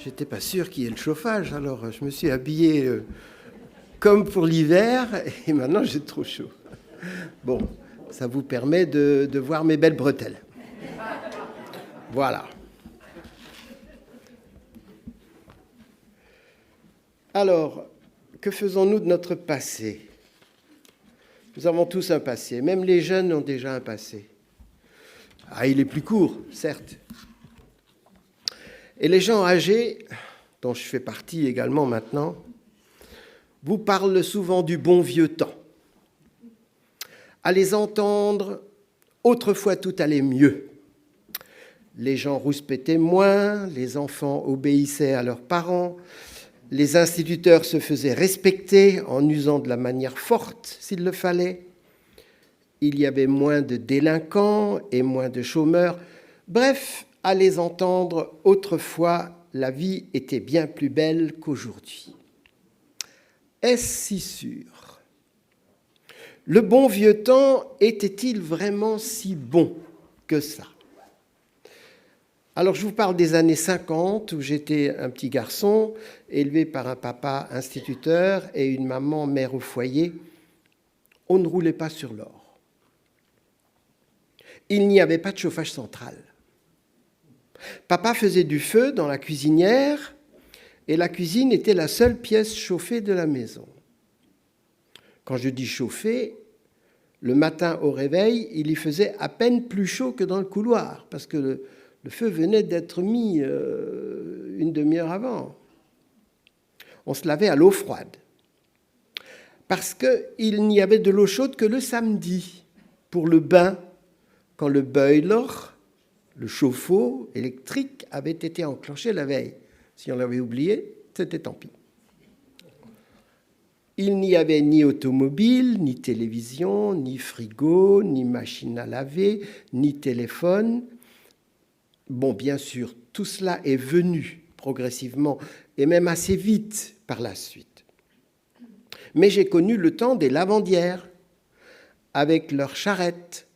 j'étais pas sûr qu'il y ait le chauffage, alors je me suis habillé comme pour l'hiver, et maintenant j'ai trop chaud. Bon, ça vous permet de voir mes belles bretelles. Voilà. Alors, que faisons-nous de notre passé? Nous avons tous un passé, même les jeunes ont déjà un passé. Ah, il est plus court, certes. Et les gens âgés, dont je fais partie également maintenant, vous parlent souvent du bon vieux temps. À les entendre, autrefois tout allait mieux. Les gens rouspétaient moins, les enfants obéissaient à leurs parents, les instituteurs se faisaient respecter en usant de la manière forte s'il le fallait. Il y avait moins de délinquants et moins de chômeurs. Bref, à les entendre, autrefois, la vie était bien plus belle qu'aujourd'hui. Est-ce si sûr? Le bon vieux temps était-il vraiment si bon que ça? Alors, je vous parle des années 50, où j'étais un petit garçon, élevé par un papa instituteur et une maman mère au foyer. On ne roulait pas sur l'or. Il n'y avait pas de chauffage central. Papa faisait du feu dans la cuisinière, et la cuisine était la seule pièce chauffée de la maison. Quand je dis chauffée, le matin au réveil, il y faisait à peine plus chaud que dans le couloir, parce que le feu venait d'être mis une demi-heure avant. On se lavait à l'eau froide, parce qu'il n'y avait de l'eau chaude que le samedi, pour le bain, quand le boiler, le chauffe-eau électrique, avait été enclenché la veille. Si on l'avait oublié, c'était tant pis. Il n'y avait ni automobile, ni télévision, ni frigo, ni machine à laver, ni téléphone. Bon, bien sûr, tout cela est venu progressivement et même assez vite par la suite. Mais j'ai connu le temps des lavandières, avec leurs charrettes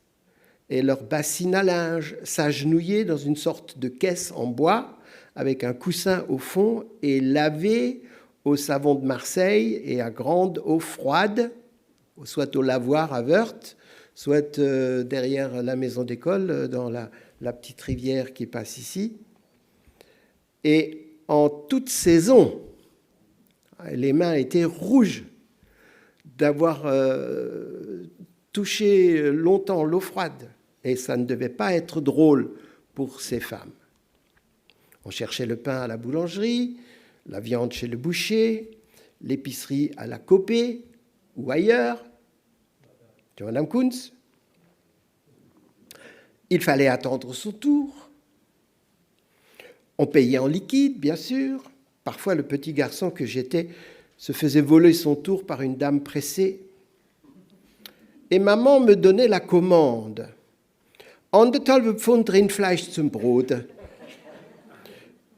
et leurs bassines à linge, s'agenouiller dans une sorte de caisse en bois, avec un coussin au fond, et laver au savon de Marseille et à grande eau froide, soit au lavoir à Wörth, soit derrière la maison d'école, dans la petite rivière qui passe ici. Et en toute saison, les mains étaient rouges d'avoir touché longtemps l'eau froide. Et ça ne devait pas être drôle pour ces femmes. On cherchait le pain à la boulangerie, la viande chez le boucher, l'épicerie à la Copé ou ailleurs, chez Madame Kunz. Il fallait attendre son tour. On payait en liquide, bien sûr. Parfois, le petit garçon que j'étais se faisait voler son tour par une dame pressée. Et maman me donnait la commande. Anderthalb Pfund Rindfleisch zum Brot.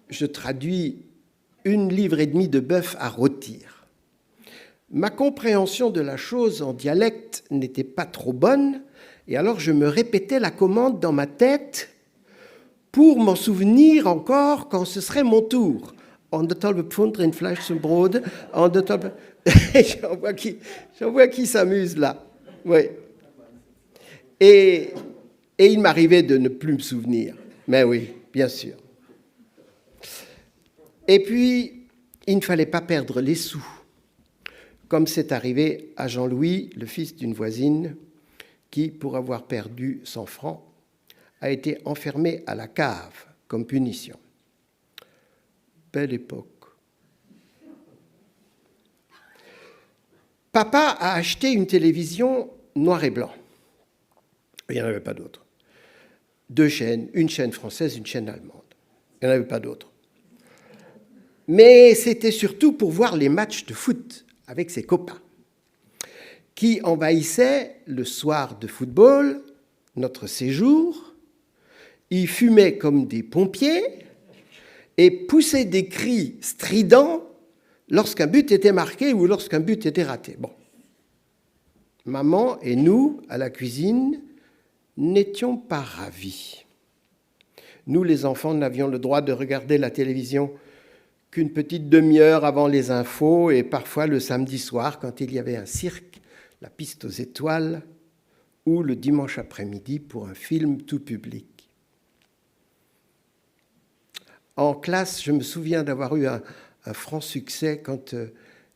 Je traduis 1,5 livre de bœuf à rôtir. Ma compréhension de la chose en dialecte n'était pas trop bonne, et alors je me répétais la commande dans ma tête pour m'en souvenir encore quand ce serait mon tour. Anderthalb Pfund Rindfleisch zum Brot. J'en vois qui s'amuse là. Oui. Et il m'arrivait de ne plus me souvenir. Mais oui, bien sûr. Et puis, il ne fallait pas perdre les sous, comme c'est arrivé à Jean-Louis, le fils d'une voisine, qui, pour avoir perdu 100 francs, a été enfermé à la cave comme punition. Belle époque. Papa a acheté une télévision noir et blanc. Il n'y en avait pas d'autre. 2 chaînes, une chaîne française, une chaîne allemande. Il n'y en avait pas d'autre. Mais c'était surtout pour voir les matchs de foot avec ses copains, qui envahissaient le soir de football notre séjour. Ils fumaient comme des pompiers et poussaient des cris stridents lorsqu'un but était marqué ou lorsqu'un but était raté. Bon. Maman et nous, à la cuisine, n'étions pas ravis. Nous, les enfants, n'avions le droit de regarder la télévision qu'une petite demi-heure avant les infos et parfois le samedi soir quand il y avait un cirque, la piste aux étoiles, ou le dimanche après-midi pour un film tout public. En classe, je me souviens d'avoir eu un franc succès quand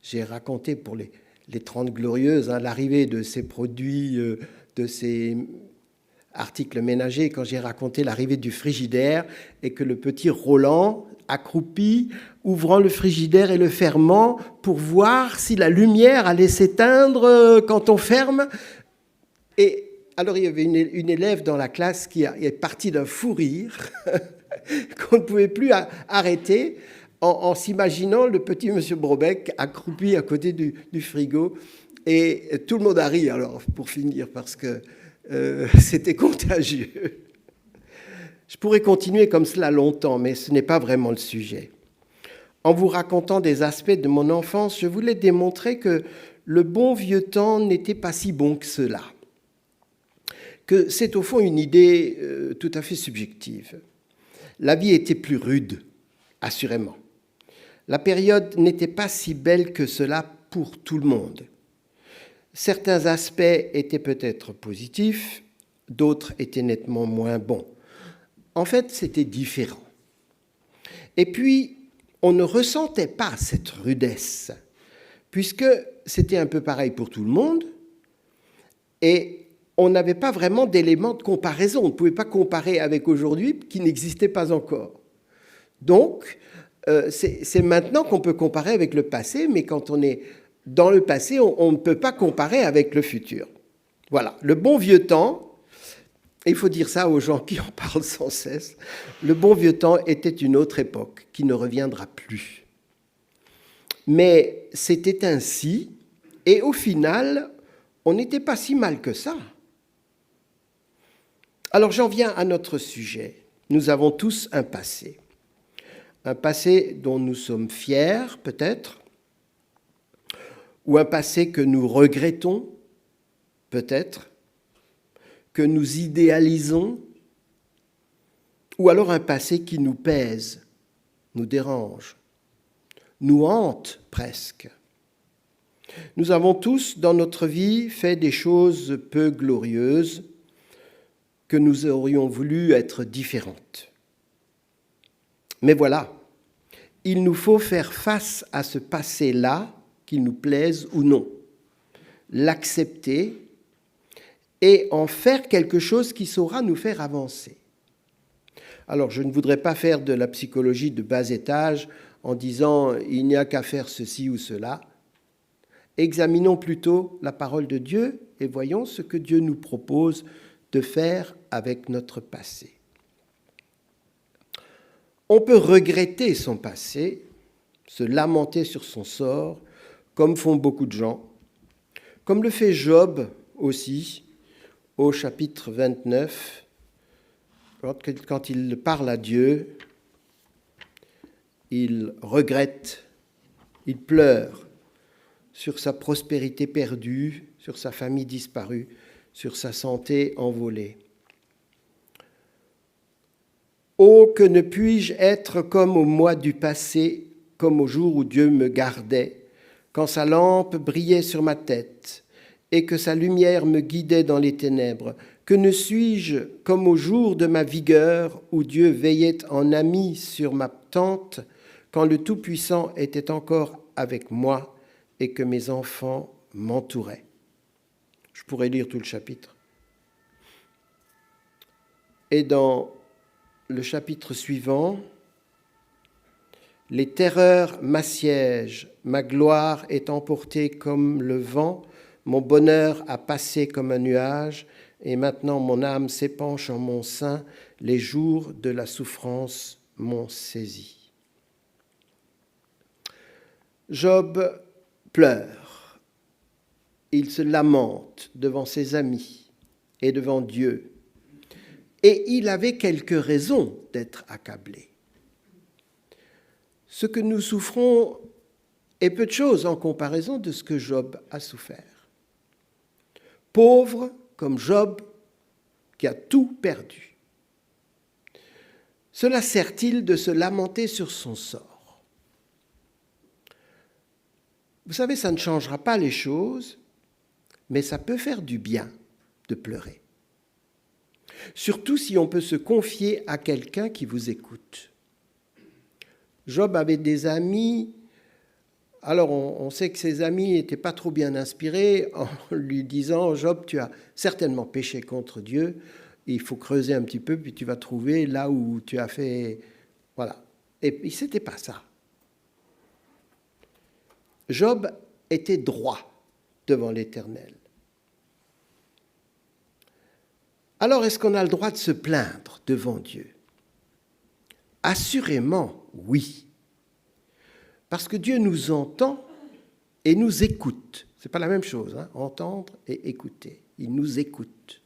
j'ai raconté pour les 30 Glorieuses l'arrivée de ces produits, de ces articles ménagers, quand j'ai raconté l'arrivée du frigidaire et que le petit Roland, accroupi, ouvrant le frigidaire et le fermant pour voir si la lumière allait s'éteindre quand on ferme. Et alors il y avait une élève dans la classe qui est partie d'un fou rire qu'on ne pouvait plus arrêter en s'imaginant le petit monsieur Brobec accroupi à côté du frigo. Et tout le monde a ri, alors, pour finir, parce que c'était contagieux. Je pourrais continuer comme cela longtemps, mais ce n'est pas vraiment le sujet. En vous racontant des aspects de mon enfance, je voulais démontrer que le bon vieux temps n'était pas si bon que cela, que c'est au fond une idée tout à fait subjective. La vie était plus rude, assurément. La période n'était pas si belle que cela pour tout le monde. Certains aspects étaient peut-être positifs, d'autres étaient nettement moins bons. En fait, c'était différent. Et puis, on ne ressentait pas cette rudesse, puisque c'était un peu pareil pour tout le monde, et on n'avait pas vraiment d'éléments de comparaison. On ne pouvait pas comparer avec aujourd'hui, qui n'existait pas encore. Donc, c'est maintenant qu'on peut comparer avec le passé, mais quand on est dans le passé, on ne peut pas comparer avec le futur. Voilà, le bon vieux temps, et il faut dire ça aux gens qui en parlent sans cesse, le bon vieux temps était une autre époque qui ne reviendra plus. Mais c'était ainsi, et au final, on n'était pas si mal que ça. Alors j'en viens à notre sujet. Nous avons tous un passé dont nous sommes fiers peut-être, ou un passé que nous regrettons peut-être, que nous idéalisons, ou alors un passé qui nous pèse, nous dérange, nous hante presque. Nous avons tous dans notre vie fait des choses peu glorieuses que nous aurions voulu être différentes. Mais voilà, il nous faut faire face à ce passé-là, qu'il nous plaise ou non, l'accepter et en faire quelque chose qui saura nous faire avancer. Alors, je ne voudrais pas faire de la psychologie de bas étage en disant « il n'y a qu'à faire ceci ou cela ». Examinons plutôt la parole de Dieu et voyons ce que Dieu nous propose de faire avec notre passé. On peut regretter son passé, se lamenter sur son sort, comme font beaucoup de gens, comme le fait Job aussi, au chapitre 29, quand il parle à Dieu, il regrette, il pleure sur sa prospérité perdue, sur sa famille disparue, sur sa santé envolée. « Oh, que ne puis-je être comme au mois du passé, comme au jour où Dieu me gardait, quand sa lampe brillait sur ma tête et que sa lumière me guidait dans les ténèbres. Que ne suis-je comme au jour de ma vigueur, où Dieu veillait en ami sur ma tente, quand le Tout-Puissant était encore avec moi et que mes enfants m'entouraient. » Je pourrais lire tout le chapitre. Et dans le chapitre suivant, « Les terreurs m'assiègent, ma gloire est emportée comme le vent, mon bonheur a passé comme un nuage, et maintenant mon âme s'épanche en mon sein, les jours de la souffrance m'ont saisi. » Job pleure, il se lamente devant ses amis et devant Dieu, et il avait quelques raisons d'être accablé. Ce que nous souffrons est peu de choses en comparaison de ce que Job a souffert. Pauvre comme Job, qui a tout perdu. Cela sert-il de se lamenter sur son sort? Vous savez, ça ne changera pas les choses, mais ça peut faire du bien de pleurer. Surtout si on peut se confier à quelqu'un qui vous écoute. Job avait des amis. Alors, on sait que ses amis n'étaient pas trop bien inspirés en lui disant « Job, tu as certainement péché contre Dieu, il faut creuser un petit peu, puis tu vas trouver là où tu as fait... » Voilà. Et puis, ce n'était pas ça. Job était droit devant l'Éternel. Alors, est-ce qu'on a le droit de se plaindre devant Dieu ? Assurément, oui. Parce que Dieu nous entend et nous écoute. Ce n'est pas la même chose, hein, entendre et écouter. Il nous écoute.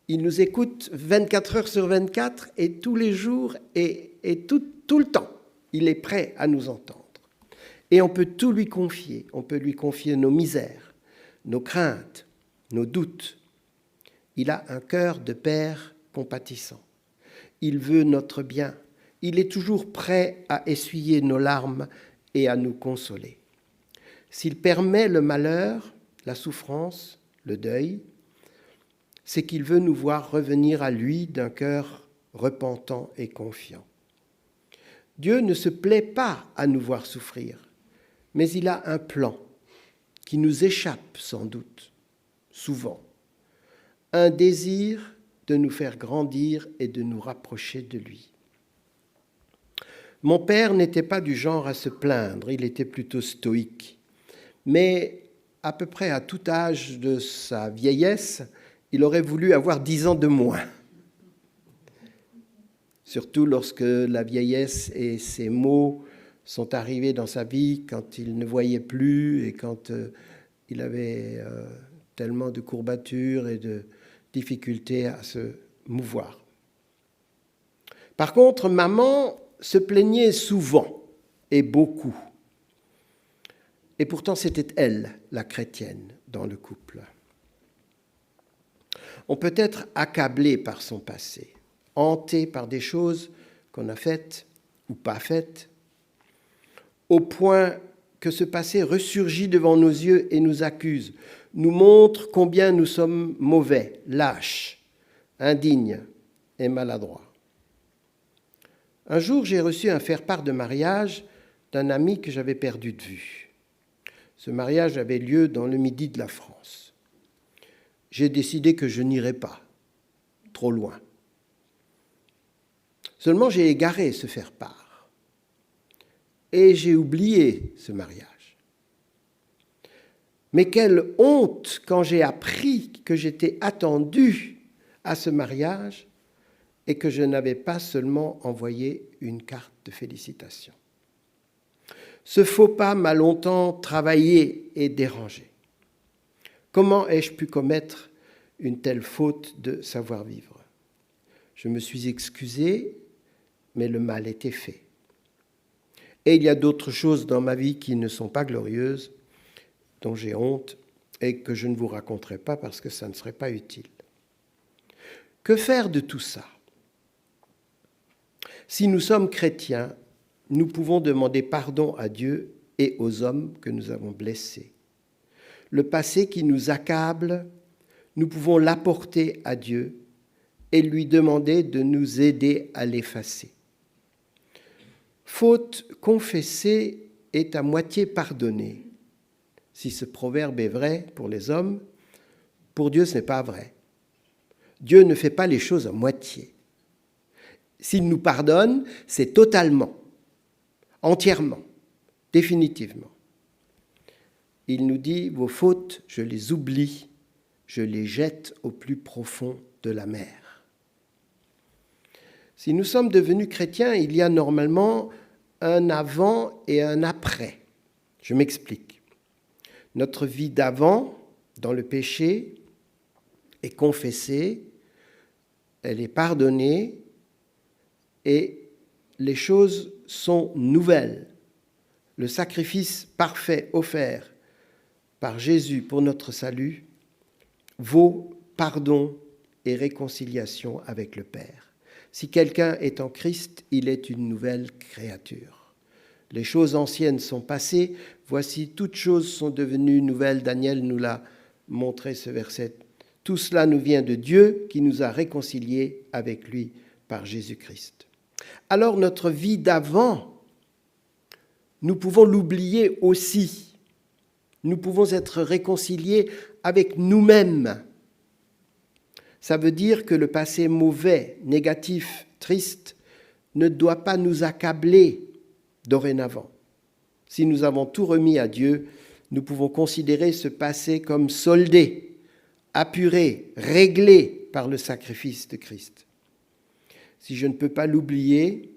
Il nous écoute 24 heures sur 24 et tous les jours et tout le temps. Il est prêt à nous entendre. Et on peut tout lui confier. On peut lui confier nos misères, nos craintes, nos doutes. Il a un cœur de père compatissant. Il veut notre bien. Il est toujours prêt à essuyer nos larmes et à nous consoler. S'il permet le malheur, la souffrance, le deuil, c'est qu'il veut nous voir revenir à lui d'un cœur repentant et confiant. Dieu ne se plaît pas à nous voir souffrir, mais il a un plan qui nous échappe sans doute, souvent. Un désir de nous faire grandir et de nous rapprocher de lui. Mon père n'était pas du genre à se plaindre, il était plutôt stoïque. Mais à peu près à tout âge de sa vieillesse, il aurait voulu avoir 10 ans de moins. Surtout lorsque la vieillesse et ses maux sont arrivés dans sa vie quand il ne voyait plus et quand il avait tellement de courbatures et de difficultés à se mouvoir. Par contre, maman se plaignait souvent et beaucoup. Et pourtant, c'était elle, la chrétienne, dans le couple. On peut être accablé par son passé, hanté par des choses qu'on a faites ou pas faites, au point que ce passé ressurgit devant nos yeux et nous accuse, nous montre combien nous sommes mauvais, lâches, indignes et maladroits. Un jour, j'ai reçu un faire-part de mariage d'un ami que j'avais perdu de vue. Ce mariage avait lieu dans le midi de la France. J'ai décidé que je n'irais pas, trop loin. Seulement, j'ai égaré ce faire-part. Et j'ai oublié ce mariage. Mais quelle honte quand j'ai appris que j'étais attendu à ce mariage et que je n'avais pas seulement envoyé une carte de félicitations. Ce faux pas m'a longtemps travaillé et dérangé. Comment ai-je pu commettre une telle faute de savoir-vivre ? Je me suis excusé, mais le mal était fait. Et il y a d'autres choses dans ma vie qui ne sont pas glorieuses, dont j'ai honte et que je ne vous raconterai pas parce que ça ne serait pas utile. Que faire de tout ça ? Si nous sommes chrétiens, nous pouvons demander pardon à Dieu et aux hommes que nous avons blessés. Le passé qui nous accable, nous pouvons l'apporter à Dieu et lui demander de nous aider à l'effacer. Faute confessée est à moitié pardonnée. Si ce proverbe est vrai pour les hommes, pour Dieu ce n'est pas vrai. Dieu ne fait pas les choses à moitié. S'il nous pardonne, c'est totalement, entièrement, définitivement. Il nous dit, vos fautes, je les oublie, je les jette au plus profond de la mer. Si nous sommes devenus chrétiens, il y a normalement un avant et un après. Je m'explique. Notre vie d'avant, dans le péché, est confessée, elle est pardonnée, et les choses sont nouvelles. Le sacrifice parfait offert par Jésus pour notre salut vaut pardon et réconciliation avec le Père. Si quelqu'un est en Christ, il est une nouvelle créature. Les choses anciennes sont passées, voici toutes choses sont devenues nouvelles. Daniel nous l'a montré ce verset. Tout cela nous vient de Dieu qui nous a réconciliés avec lui par Jésus-Christ. Alors notre vie d'avant, nous pouvons l'oublier aussi. Nous pouvons être réconciliés avec nous-mêmes. Ça veut dire que le passé mauvais, négatif, triste, ne doit pas nous accabler dorénavant. Si nous avons tout remis à Dieu, nous pouvons considérer ce passé comme soldé, apuré, réglé par le sacrifice de Christ. Si je ne peux pas l'oublier,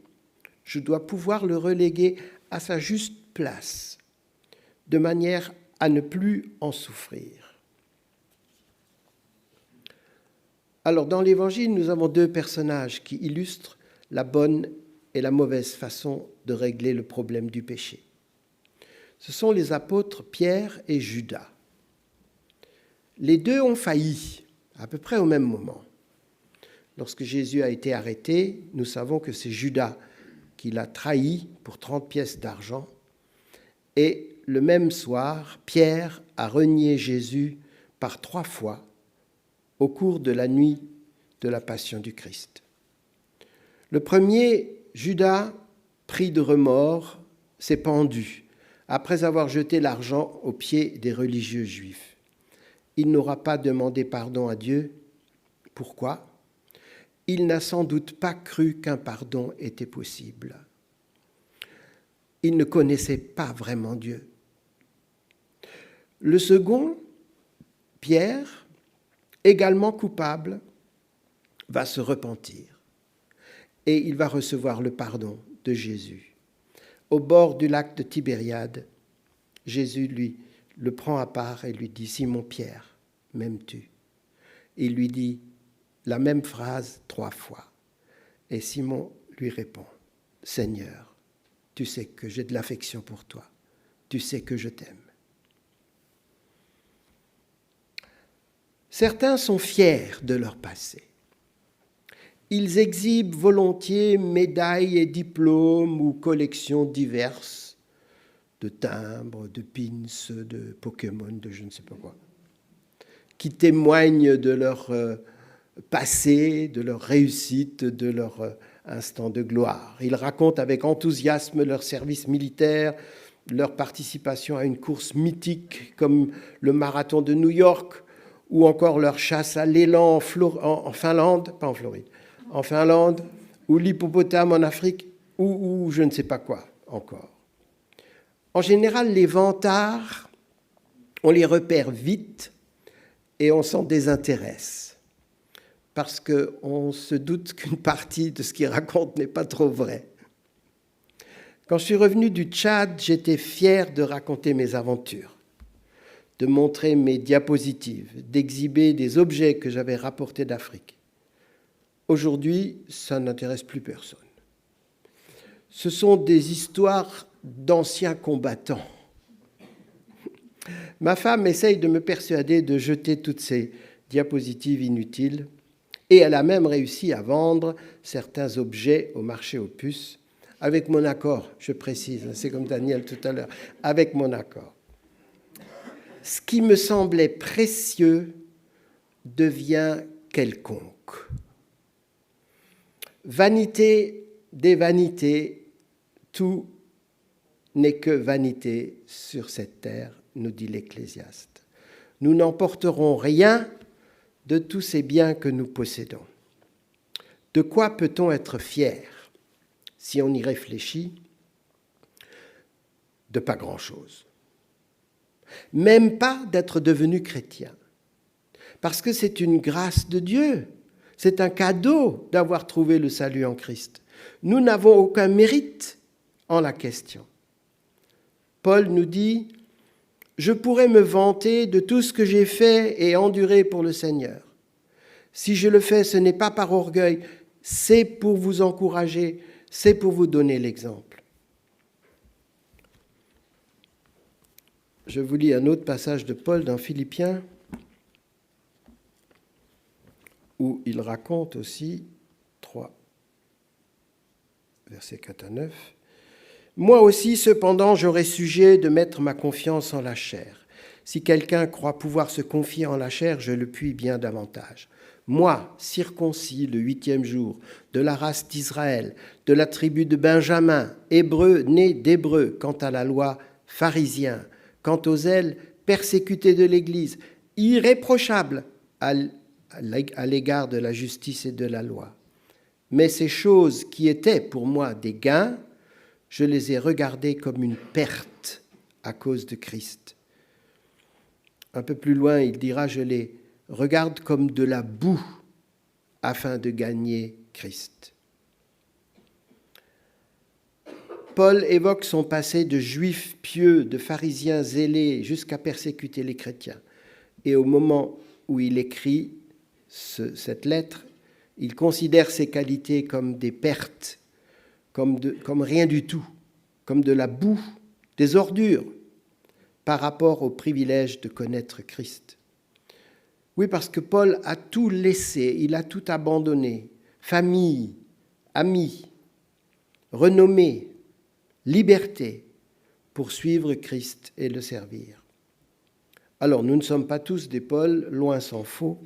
je dois pouvoir le reléguer à sa juste place, de manière à ne plus en souffrir. Alors, dans l'Évangile, nous avons deux personnages qui illustrent la bonne et la mauvaise façon de régler le problème du péché. Ce sont les apôtres Pierre et Judas. Les deux ont failli à peu près au même moment. Lorsque Jésus a été arrêté, nous savons que c'est Judas qui l'a trahi pour 30 pièces d'argent. Et le même soir, Pierre a renié Jésus par 3 fois au cours de la nuit de la passion du Christ. Le premier, Judas, pris de remords, s'est pendu après avoir jeté l'argent aux pieds des religieux juifs. Il n'aura pas demandé pardon à Dieu. Pourquoi ? Il n'a sans doute pas cru qu'un pardon était possible. Il ne connaissait pas vraiment Dieu. Le second, Pierre, également coupable, va se repentir et il va recevoir le pardon de Jésus. Au bord du lac de Tibériade, Jésus le prend à part et lui dit « Simon Pierre, m'aimes-tu » ? Il lui dit la même phrase 3 fois. Et Simon lui répond « Seigneur, tu sais que j'ai de l'affection pour toi, tu sais que je t'aime. » Certains sont fiers de leur passé. Ils exhibent volontiers médailles et diplômes ou collections diverses de timbres, de pins, de Pokémon, de je ne sais pas quoi, qui témoignent de leur passé, de leur réussite, de leur instant de gloire. Ils racontent avec enthousiasme leur service militaire, leur participation à une course mythique comme le marathon de New York ou encore leur chasse à l'élan en Finlande, pas en Floride, en Finlande, ou l'hippopotame en Afrique, ou je ne sais pas quoi encore. En général, les vantards, on les repère vite et on s'en désintéresse, parce qu'on se doute qu'une partie de ce qu'ils racontent n'est pas trop vrai. Quand je suis revenu du Tchad, j'étais fier de raconter mes aventures, de montrer mes diapositives, d'exhiber des objets que j'avais rapportés d'Afrique. Aujourd'hui, ça n'intéresse plus personne. Ce sont des histoires d'anciens combattants. Ma femme essaye de me persuader de jeter toutes ces diapositives inutiles et elle a même réussi à vendre certains objets au marché aux puces, avec mon accord, je précise, c'est comme Daniel tout à l'heure, avec mon accord. Ce qui me semblait précieux devient quelconque. Vanité des vanités, tout n'est que vanité sur cette terre, nous dit l'Ecclésiaste. Nous n'emporterons rien de tous ces biens que nous possédons. De quoi peut-on être fier si on y réfléchit? De pas grand-chose. Même pas d'être devenu chrétien. Parce que c'est une grâce de Dieu. C'est un cadeau d'avoir trouvé le salut en Christ. Nous n'avons aucun mérite en la question. Paul nous dit « Je pourrais me vanter de tout ce que j'ai fait et enduré pour le Seigneur. Si je le fais, ce n'est pas par orgueil, c'est pour vous encourager, c'est pour vous donner l'exemple. » Je vous lis un autre passage de Paul dans Philippiens, où il raconte aussi 3, versets 4 à 9. Moi aussi, cependant, j'aurais sujet de mettre ma confiance en la chair. Si quelqu'un croit pouvoir se confier en la chair, je le puis bien davantage. Moi, circoncis le 8e jour, de la race d'Israël, de la tribu de Benjamin, hébreu, né d'hébreu, quant à la loi, pharisien, quant aux zèles, persécuté de l'Église, irréprochable à l'égard de la justice et de la loi. Mais ces choses qui étaient pour moi des gains, je les ai regardées comme une perte à cause de Christ. Un peu plus loin, il dira, je les regarde comme de la boue afin de gagner Christ. Paul évoque son passé de juif pieux, de pharisien zélé, jusqu'à persécuter les chrétiens. Et au moment où il écrit cette lettre, il considère ses qualités comme des pertes, comme rien du tout, comme de la boue, des ordures, par rapport au privilège de connaître Christ. Oui, parce que Paul a tout laissé, il a tout abandonné, famille, amis, renommée, liberté, pour suivre Christ et le servir. Alors, nous ne sommes pas tous des Paul, loin s'en faut,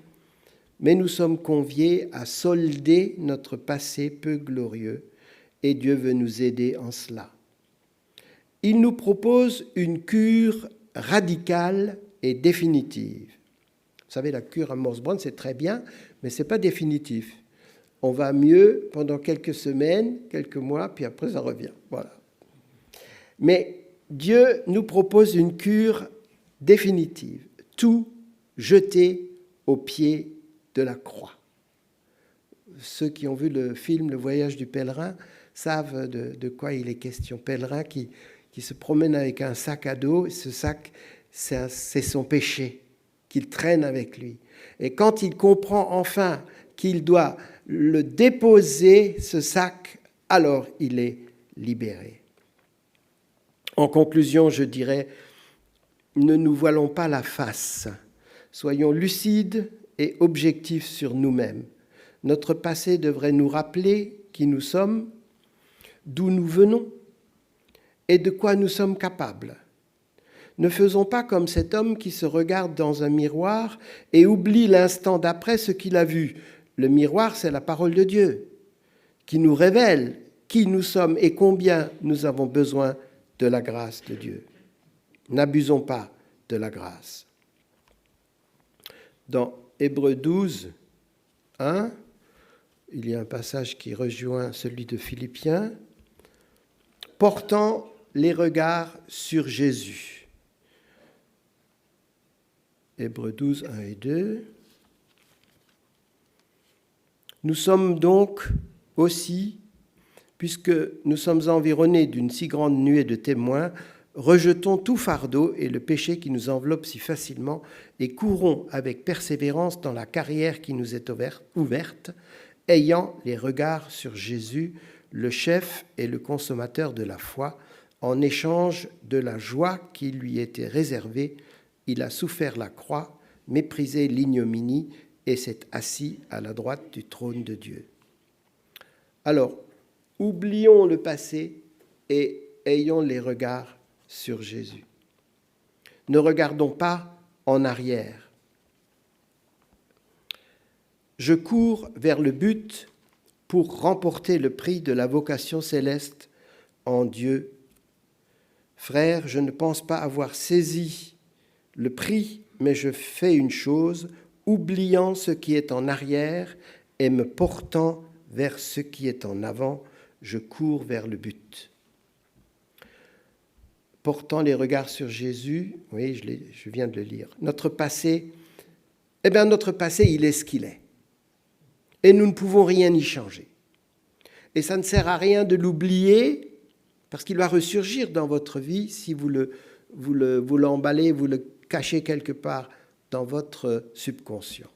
mais nous sommes conviés à solder notre passé peu glorieux, et Dieu veut nous aider en cela. Il nous propose une cure radicale et définitive. Vous savez, la cure à Morse-Brown, c'est très bien, mais ce n'est pas définitif. On va mieux pendant quelques semaines, quelques mois, puis après ça revient. Voilà. Mais Dieu nous propose une cure définitive. Tout jeter au pied de la croix. Ceux qui ont vu le film Le Voyage du pèlerin savent de quoi il est question. Pèlerin qui se promène avec un sac à dos, et ce sac, c'est son péché qu'il traîne avec lui. Et quand il comprend enfin qu'il doit le déposer, ce sac, alors il est libéré. En conclusion, je dirais, ne nous voilons pas la face. Soyons lucides et objectifs sur nous-mêmes. Notre passé devrait nous rappeler qui nous sommes, d'où nous venons et de quoi nous sommes capables. Ne faisons pas comme cet homme qui se regarde dans un miroir et oublie l'instant d'après ce qu'il a vu. Le miroir, c'est la parole de Dieu qui nous révèle qui nous sommes et combien nous avons besoin de la grâce de Dieu. N'abusons pas de la grâce. Dans Hébreux 12, 1, il y a un passage qui rejoint celui de Philippiens, portant les regards sur Jésus. Hébreux 12, 1 et 2. Nous sommes donc aussi, puisque nous sommes environnés d'une si grande nuée de témoins, rejetons tout fardeau et le péché qui nous enveloppe si facilement et courons avec persévérance dans la carrière qui nous est ouverte, ayant les regards sur Jésus, le chef et le consommateur de la foi. En échange de la joie qui lui était réservée, il a souffert la croix, méprisé l'ignominie et s'est assis à la droite du trône de Dieu. Alors, oublions le passé et ayons les regards sur Jésus. Ne regardons pas en arrière. Je cours vers le but pour remporter le prix de la vocation céleste en Dieu. Frères, je ne pense pas avoir saisi le prix, mais je fais une chose, oubliant ce qui est en arrière et me portant vers ce qui est en avant, je cours vers le but. Portant les regards sur Jésus, oui, je viens de le lire. Notre passé, il est ce qu'il est. Et nous ne pouvons rien y changer. Et ça ne sert à rien de l'oublier, parce qu'il va ressurgir dans votre vie si vous l'emballez, vous le cachez quelque part dans votre subconscient.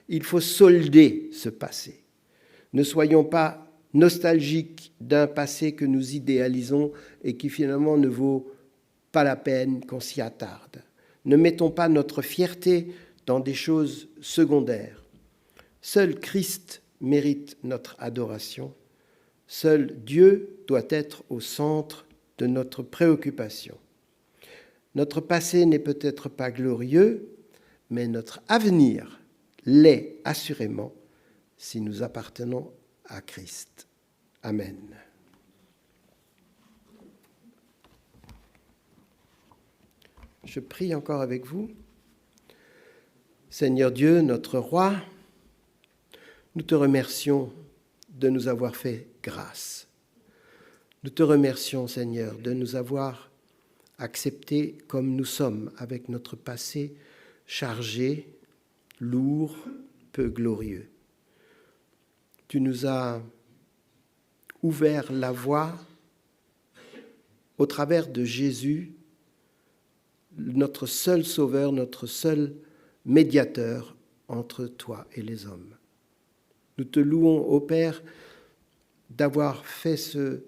Il faut solder ce passé. Ne soyons pas nostalgiques d'un passé que nous idéalisons et qui finalement ne vaut pas la peine qu'on s'y attarde. Ne mettons pas notre fierté dans des choses secondaires. Seul Christ mérite notre adoration. Seul Dieu doit être au centre de notre préoccupation. Notre passé n'est peut-être pas glorieux, mais notre avenir l'est assurément si nous appartenons à Christ. Amen. Je prie encore avec vous. Seigneur Dieu, notre Roi, nous te remercions de nous avoir fait grâce. Nous te remercions, Seigneur, de nous avoir acceptés comme nous sommes, avec notre passé chargé, lourd, peu glorieux. Tu nous as ouvert la voie au travers de Jésus, notre seul sauveur, notre seul médiateur entre toi et les hommes. Nous te louons, ô Père, d'avoir fait ce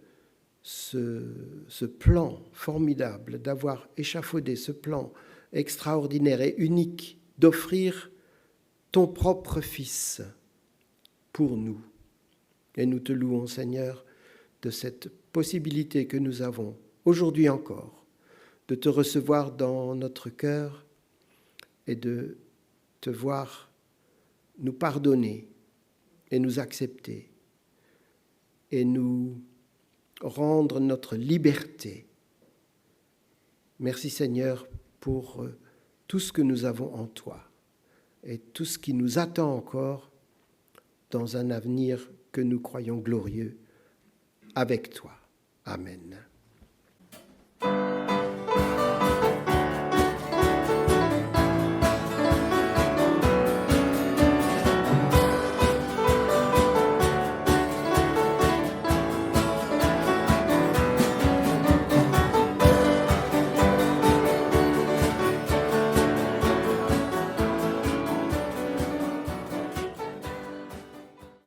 plan formidable, d'avoir échafaudé ce plan extraordinaire et unique, d'offrir ton propre Fils pour nous. Et nous te louons, Seigneur, de cette possibilité que nous avons, aujourd'hui encore, de te recevoir dans notre cœur et de te voir nous pardonner et nous accepter et nous rendre notre liberté. Merci Seigneur pour tout ce que nous avons en toi et tout ce qui nous attend encore dans un avenir que nous croyons glorieux avec toi. Amen.